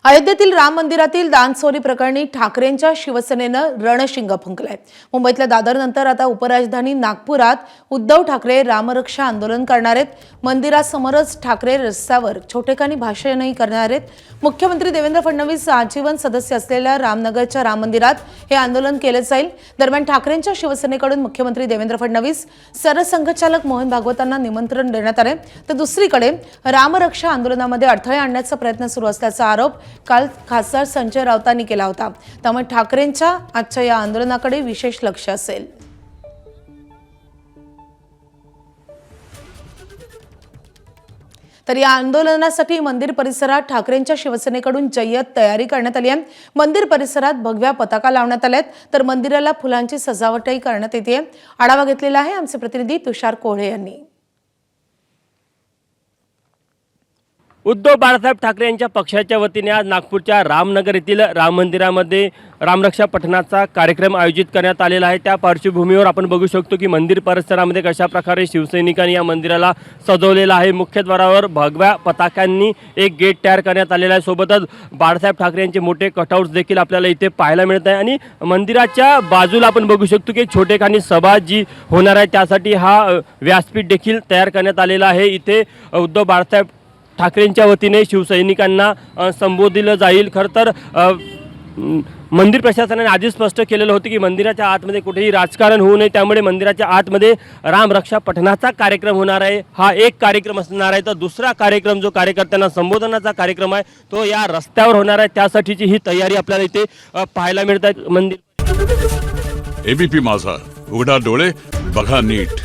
अयोध्येतील राम मंदिरातील दानचोरी प्रकरणी ठाकरेंच्या शिवसेनेनं रणशिंग फुंकलंय। मुंबईतल्या दादरनंतर आता उपराजधानी नागपुरात उद्धव ठाकरे रामरक्षा आंदोलन करणार आहेत। मंदिरासमोरच ठाकरे रस्त्यावर छोटेखानी भाषणही करणार आहेत। मुख्यमंत्री देवेंद्र फडणवीस आजीवन सदस्य असलेल्या रामनगरच्या राम मंदिरात हे आंदोलन केले जाईल। दरम्यान ठाकरेंच्या शिवसेनेकडून मुख्यमंत्री देवेंद्र फडणवीस सरसंघचालक मोहन भागवतांना निमंत्रण देण्यात आले, तर दुसरीकडे रामरक्षा आंदोलनामध्ये अडथळे आणण्याचा प्रयत्न सुरू असल्याचा आरोप काल खासदार संजय राऊतांनी केला होता। त्यामुळे ठाकरेंच्या आजच्या या आंदोलनाकडे विशेष लक्ष असेल। तर या आंदोलनासाठी मंदिर परिसरात ठाकरेंच्या शिवसेनेकडून जय्यत तयारी करण्यात आली आहे। मंदिर परिसरात भगव्या पताका लावण्यात आल्यात, तर मंदिराला फुलांची सजावटही करण्यात येते। आढावा घेतलेला आहे आमचे प्रतिनिधी तुषार कोळे यांनी। उद्धव बाळासाहेब ठाकरे यांच्या पक्षाच्या वतीने आज नागपूरच्या रामनगर येथील राम मंदिरामध्ये रामरक्षा पठणाचा कार्यक्रम आयोजित करण्यात आलेला आहे। त्या पार्श्वभूमीवर आपण बघू शकतो की मंदिर परिसरामध्ये कशा प्रकारे शिवसैनिकांनी या मंदिराला सजवलेलं आहे। मुख्यद्वारावर भगव्या पताकांनी एक गेट तयार करण्यात आलेला आहे। सोबतच बाळासाहेब ठाकरे यांचे मोठे कटआउट्स देखील आपल्याला इथे पाहायला मिळत आहे आणि मंदिराच्या बाजूला आपण बघू शकतो की छोटेखानी सभा जी होणार आहे त्यासाठी हा व्यासपीठ देखील तयार करण्यात आलेला आहे। इथे उद्धव बाळासाहेब ठाकरेंच्या वतीने शिवसैनिकांना संबोधिलं जाईल। खरं तर मंदिर प्रशासनाने आधीच स्पष्ट केलेलं होतं की मंदिराच्या आतमध्ये कुठेही राजकारण होऊ नये, त्यामुळे मंदिराच्या आतमध्ये रामरक्षा पठणाचा कार्यक्रम होणार आहे। हा एक कार्यक्रम असणार आहे, तर दुसरा कार्यक्रम जो कार्यकर्त्यांना संबोधनाचा कार्यक्रम आहे तो या रस्त्यावर होणार आहे। त्यासाठीची ही तयारी आपल्याला इथे पाहायला मिळत आहे। मंदिर एबीपी माझा, उघडा डोळे बघा नीट।